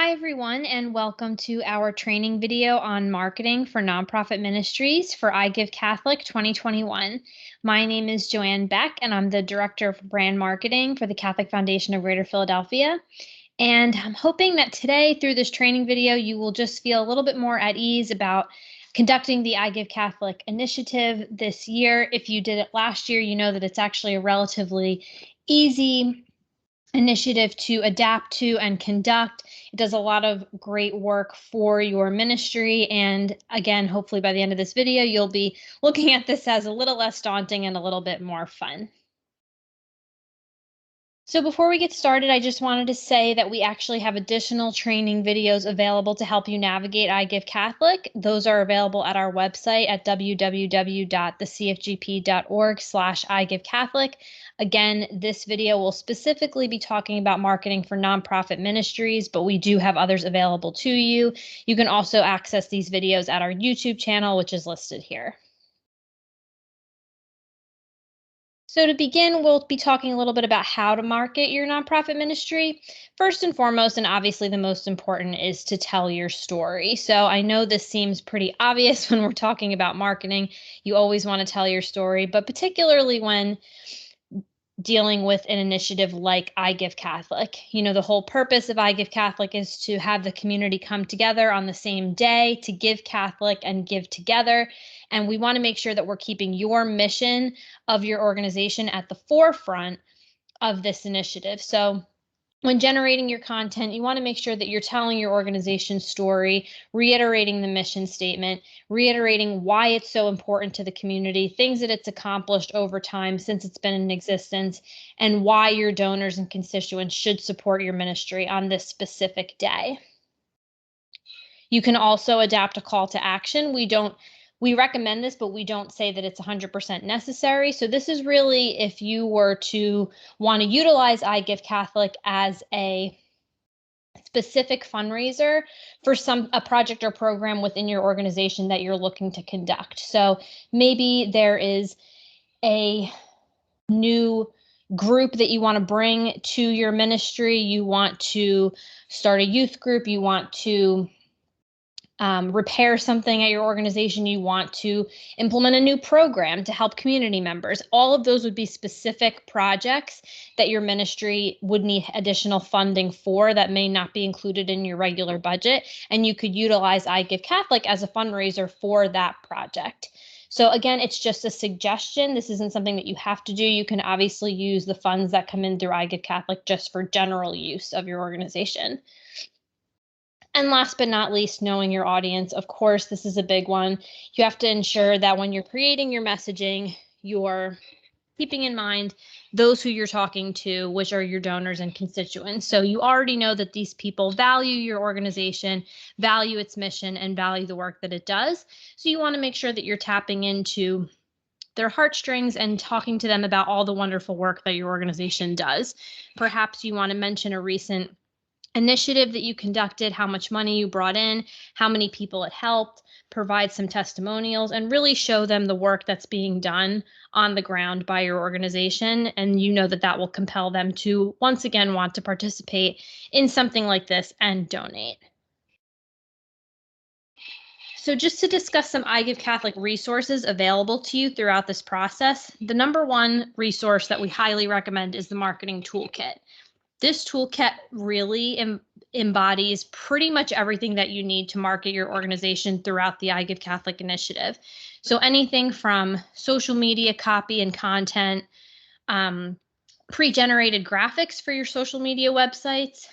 Hi, everyone, and welcome to our training video on marketing for nonprofit ministries for I Give Catholic 2021. My name is Joanne Beck, and I'm the Director of Brand Marketing for the Catholic Foundation of Greater Philadelphia. And I'm hoping that today, through this training video, you will just feel a little bit more at ease about conducting the I Give Catholic initiative this year. If you did it last year, you know that it's actually a relatively easy initiative to adapt to and conduct. It does a lot of great work for your ministry. And again, hopefully by the end of this video, you'll be looking at this as a little less daunting and a little bit more fun. So before we get started, I just wanted to say that we actually have additional training videos available to help you navigate I Give Catholic. Those are available at our website at www.thecfgp.org/IGiveCatholic. Again, this video will specifically be talking about marketing for nonprofit ministries, but we do have others available to you. You can also access these videos at our YouTube channel, which is listed here. So to begin, we'll be talking a little bit about how to market your nonprofit ministry. First and foremost, and obviously the most important, is to tell your story. So I know this seems pretty obvious when we're talking about marketing. You always want to tell your story, but particularly when dealing with an initiative like I Give Catholic. You know, the whole purpose of I Give Catholic is to have the community come together on the same day to give Catholic and give together. And we want to make sure that we're keeping your mission of your organization at the forefront of this initiative. So when generating your content, you want to make sure that you're telling your organization's story, reiterating the mission statement, reiterating why it's so important to the community, things that it's accomplished over time since it's been in existence, and why your donors and constituents should support your ministry on this specific day. You can also adapt a call to action. We recommend this, but we don't say that it's 100% necessary. So this is really if you were to want to utilize I Give Catholic as a specific fundraiser for a project or program within your organization that you're looking to conduct. So maybe there is a new group that you want to bring to your ministry. You want to start a youth group. You want to repair something at your organization, you want to implement a new program to help community members. All of those would be specific projects that your ministry would need additional funding for that may not be included in your regular budget. And you could utilize I Give Catholic as a fundraiser for that project. So again, it's just a suggestion. This isn't something that you have to do. You can obviously use the funds that come in through I Give Catholic just for general use of your organization. And last but not least, knowing your audience. Of course, this is a big one. You have to ensure that when you're creating your messaging, you're keeping in mind those who you're talking to, which are your donors and constituents. So you already know that these people value your organization, value its mission, and value the work that it does. So you want to make sure that you're tapping into their heartstrings and talking to them about all the wonderful work that your organization does. Perhaps you want to mention a recent initiative that you conducted, how much money you brought in, how many people it helped, provide some testimonials, and really show them the work that's being done on the ground by your organization. And you know that that will compel them to once again want to participate in something like this and donate. So just to discuss some I Give Catholic resources available to you throughout this process, the number one resource that we highly recommend is the marketing toolkit. This toolkit really embodies pretty much everything that you need to market your organization throughout the I Give Catholic initiative. So anything from social media copy and content, pre-generated graphics for your social media websites,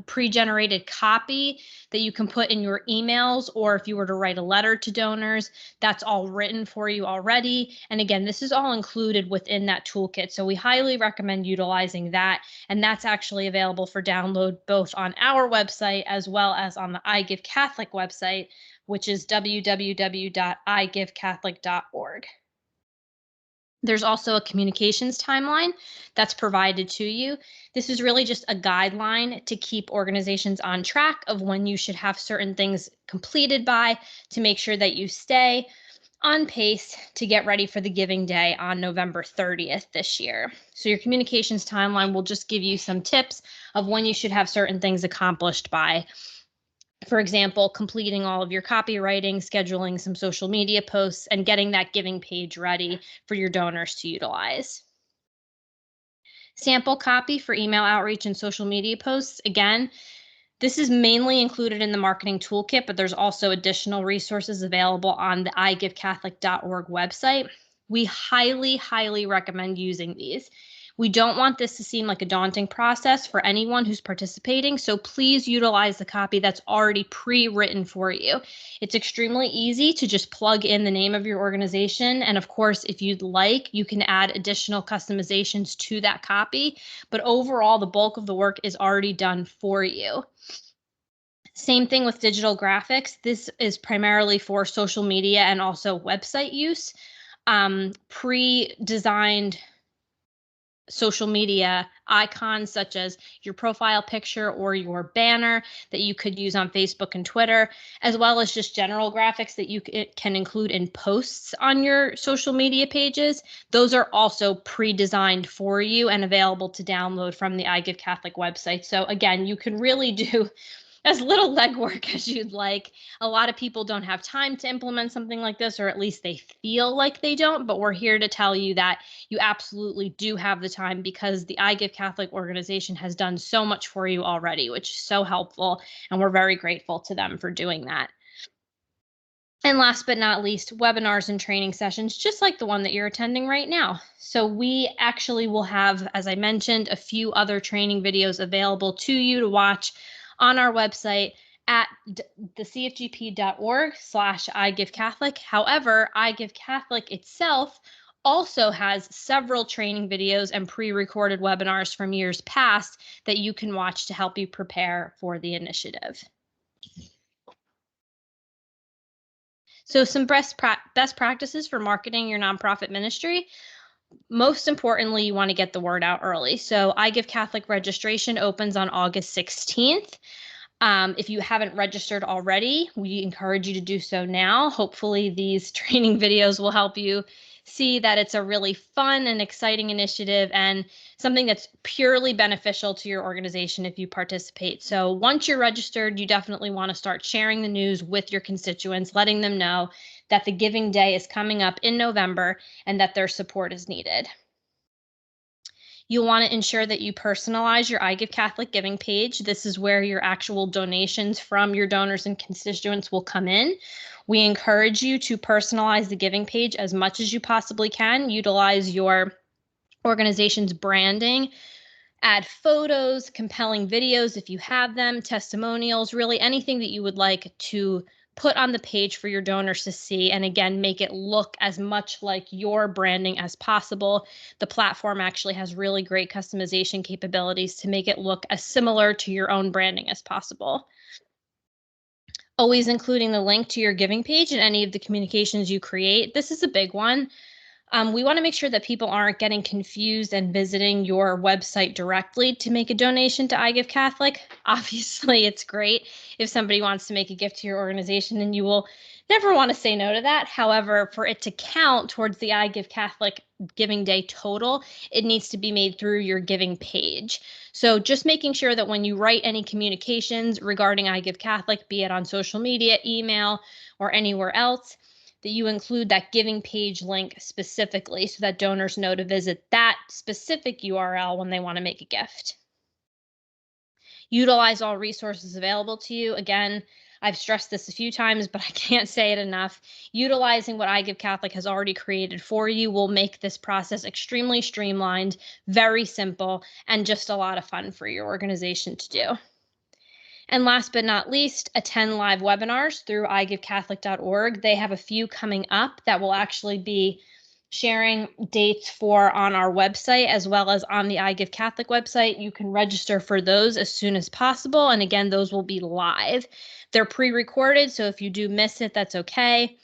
pre-generated copy that you can put in your emails, or if you were to write a letter to donors, that's all written for you already. And again, this is all included within that toolkit. So we highly recommend utilizing that. And that's actually available for download both on our website as well as on the I Give Catholic website, which is www.igivecatholic.org. There's also a communications timeline that's provided to you. This is really just a guideline to keep organizations on track of when you should have certain things completed by to make sure that you stay on pace to get ready for the Giving Day on November 30th this year. So your communications timeline will just give you some tips of when you should have certain things accomplished by. For example, completing all of your copywriting, scheduling some social media posts, and getting that giving page ready for your donors to utilize. Sample copy for email outreach and social media posts. Again, this is mainly included in the marketing toolkit, but there's also additional resources available on the igivecatholik.org website. We highly, highly recommend using these. We don't want this to seem like a daunting process for anyone who's participating, so please utilize the copy that's already pre-written for you. It's extremely easy to just plug in the name of your organization, and of course, if you'd like, you can add additional customizations to that copy, but overall, the bulk of the work is already done for you. Same thing with digital graphics. This is primarily for social media and also website use. Pre-designed social media icons such as your profile picture or your banner that you could use on Facebook and Twitter, as well as just general graphics that you can include in posts on your social media pages. Those are also pre-designed for you and available to download from the I Give Catholic website. So again, you can really do as little legwork as you'd like. A lot of people don't have time to implement something like this, or at least they feel like they don't, but we're here to tell you that you absolutely do have the time because the I Give Catholic organization has done so much for you already, which is so helpful, and we're very grateful to them for doing that. And last but not least, webinars and training sessions, just like the one that you're attending right now. So we actually will have, as I mentioned, a few other training videos available to you to watch on our website at thecfgp.org/igivcatholic. However, I Give Catholic itself also has several training videos and pre-recorded webinars from years past that you can watch to help you prepare for the initiative. So some best practices for marketing your nonprofit ministry. Most importantly, you want to get the word out early. So I Give Catholic registration opens on August 16th. If you haven't registered already, we encourage you to do so now. Hopefully these training videos will help you see that it's a really fun and exciting initiative and something that's purely beneficial to your organization if you participate. So once you're registered, you definitely want to start sharing the news with your constituents, letting them know that the Giving Day is coming up in November and that their support is needed. You'll want to ensure that you personalize your I Give Catholic giving page. This is where your actual donations from your donors and constituents will come in. We encourage you to personalize the giving page as much as you possibly can. Utilize your organization's branding. Add photos, compelling videos if you have them, testimonials, really anything that you would like to put on the page for your donors to see. And again, make it look as much like your branding as possible. The platform actually has really great customization capabilities to make it look as similar to your own branding as possible. Always including the link to your giving page in any of the communications you create. This is a big one. We want to make sure that people aren't getting confused and visiting your website directly to make a donation to I Give Catholic. Obviously, it's great if somebody wants to make a gift to your organization, and you will never want to say no to that. However, for it to count towards the I Give Catholic Giving Day total, it needs to be made through your giving page. So just making sure that when you write any communications regarding I Give Catholic, be it on social media, email, or anywhere else, that you include that giving page link specifically so that donors know to visit that specific URL when they want to make a gift. Utilize all resources available to you. Again, I've stressed this a few times, but I can't say it enough. Utilizing what I Give Catholic has already created for you will make this process extremely streamlined, very simple, and just a lot of fun for your organization to do. And last but not least, attend live webinars through igivcatholic.org. They have a few coming up that will actually be sharing dates for on our website as well as on the I Give Catholic website. You can register for those as soon as possible. And again, those will be live. They're pre-recorded, so if you do miss it, that's okay.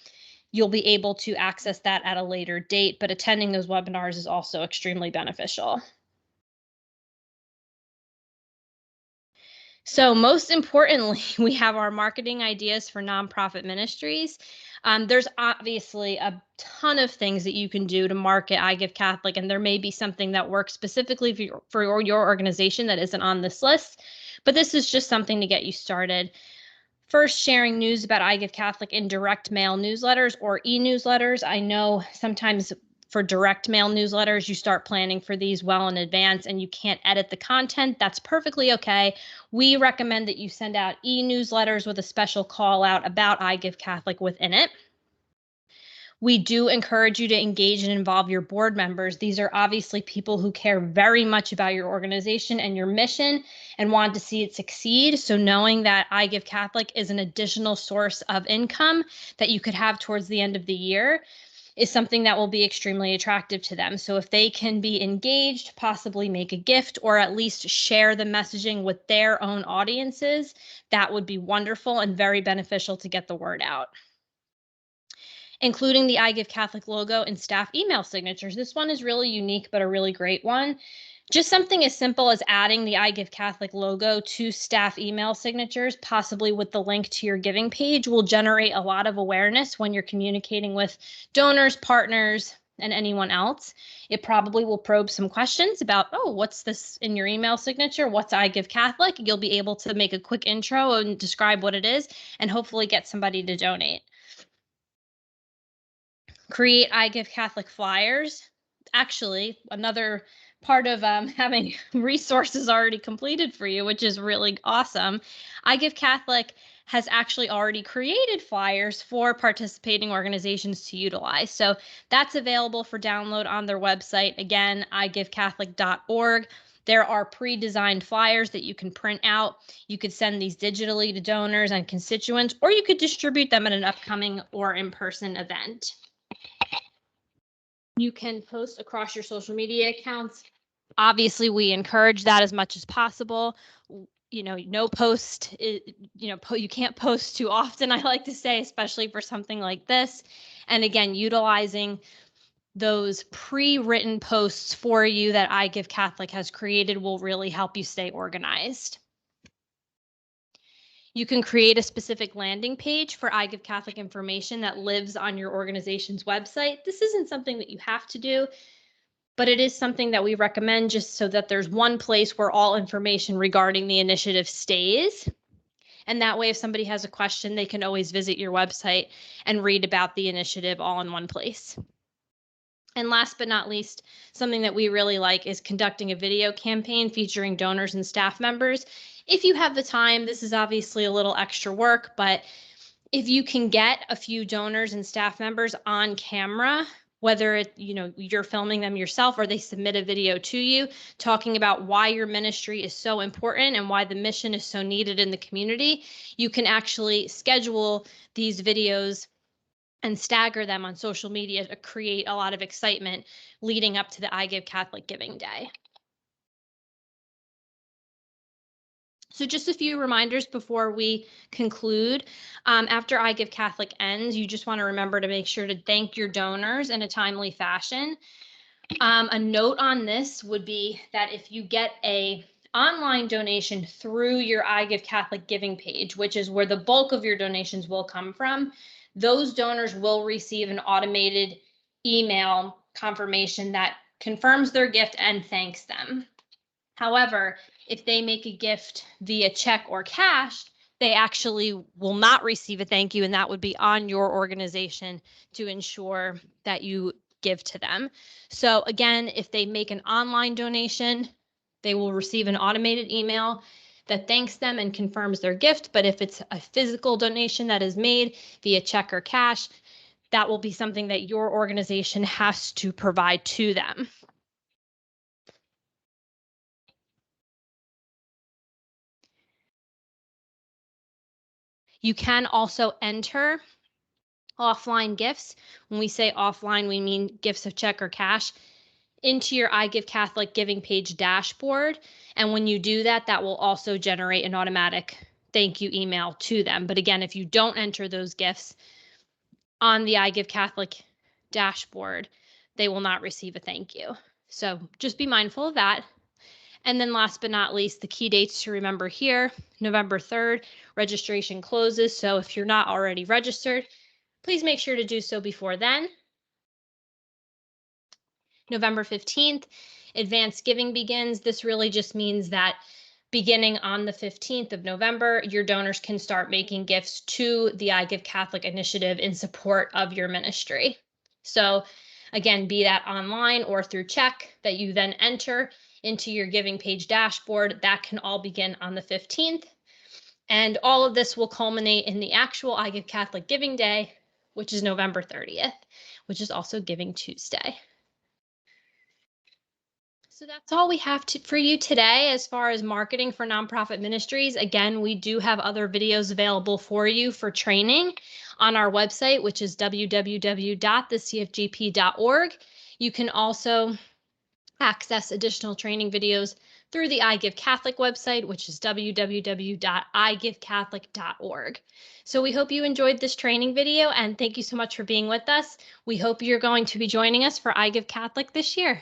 You'll be able to access that at a later date, but attending those webinars is also extremely beneficial. So most importantly, we have our marketing ideas for nonprofit ministries. There's obviously a ton of things that you can do to market I Give Catholic, and there may be something that works specifically for your organization that isn't on this list, but this is just something to get you started. First, sharing news about I Give Catholic in direct mail newsletters or e-newsletters. I know sometimes for direct mail newsletters, you start planning for these well in advance and you can't edit the content. That's perfectly okay. We recommend that you send out e-newsletters with a special call out about I Give Catholic within it. We do encourage you to engage and involve your board members. These are obviously people who care very much about your organization and your mission and want to see it succeed. So knowing that I Give Catholic is an additional source of income that you could have towards the end of the year is something that will be extremely attractive to them. So if they can be engaged, possibly make a gift, or at least share the messaging with their own audiences, that would be wonderful and very beneficial to get the word out. Including the I Give Catholic logo and staff email signatures. This one is really unique, but a really great one. Just something as simple as adding the I Give Catholic logo to staff email signatures, possibly with the link to your giving page, will generate a lot of awareness when you're communicating with donors, partners, and anyone else. It probably will probe some questions about, oh, what's this in your email signature? What's I Give Catholic? You'll be able to make a quick intro and describe what it is and hopefully get somebody to donate. Create I Give Catholic flyers. Actually, another part of having resources already completed for you, which is really awesome. I Give Catholic has actually already created flyers for participating organizations to utilize. So that's available for download on their website. Again, igivecatholic.org. There are pre-designed flyers that you can print out. You could send these digitally to donors and constituents, or you could distribute them at an upcoming or in-person event. You can post across your social media accounts. Obviously, we encourage that as much as possible. No post, you can't post too often, I like to say, especially for something like this. And again, utilizing those pre-written posts for you that I Give Catholic has created will really help you stay organized. You can create a specific landing page for I Give Catholic information that lives on your organization's website. This isn't something that you have to do, but it is something that we recommend just so that there's one place where all information regarding the initiative stays. And that way, if somebody has a question, they can always visit your website and read about the initiative all in one place. And last but not least, something that we really like is conducting a video campaign featuring donors and staff members. If you have the time, this is obviously a little extra work, but if you can get a few donors and staff members on camera, whether you're filming them yourself or they submit a video to you talking about why your ministry is so important and why the mission is so needed in the community, you can actually schedule these videos and stagger them on social media to create a lot of excitement leading up to the I Give Catholic Giving Day. So just a few reminders before we conclude. After I Give Catholic ends, you just want to remember to make sure to thank your donors in a timely fashion. A note on this would be that if you get a online donation through your I Give Catholic giving page, which is where the bulk of your donations will come from, those donors will receive an automated email confirmation that confirms their gift and thanks them. However, if they make a gift via check or cash, they actually will not receive a thank you, and that would be on your organization to ensure that you give to them. So again, if they make an online donation, they will receive an automated email that thanks them and confirms their gift. But if it's a physical donation that is made via check or cash, that will be something that your organization has to provide to them. You can also enter offline gifts. When we say offline, we mean gifts of check or cash into your I Give Catholic giving page dashboard. And when you do that, that will also generate an automatic thank you email to them. But again, if you don't enter those gifts on the I Give Catholic dashboard, they will not receive a thank you. So just be mindful of that. And then last but not least, the key dates to remember here: November 3rd, registration closes. So if you're not already registered, please make sure to do so before then. November 15th, advanced giving begins. This really just means that beginning on the 15th of November, your donors can start making gifts to the I Give Catholic initiative in support of your ministry. So again, be that online or through check that you then enter into your giving page dashboard, that can all begin on the 15th. And all of this will culminate in the actual I Give Catholic Giving Day, which is November 30th, which is also Giving Tuesday. So that's all we have for you today as far as marketing for nonprofit ministries. Again, we do have other videos available for you for training on our website, which is www.thecfgp.org. You can also access additional training videos through the I Give Catholic website, which is www.igivecatholic.org. So we hope you enjoyed this training video, and thank you so much for being with us. We hope you're going to be joining us for I Give Catholic this year.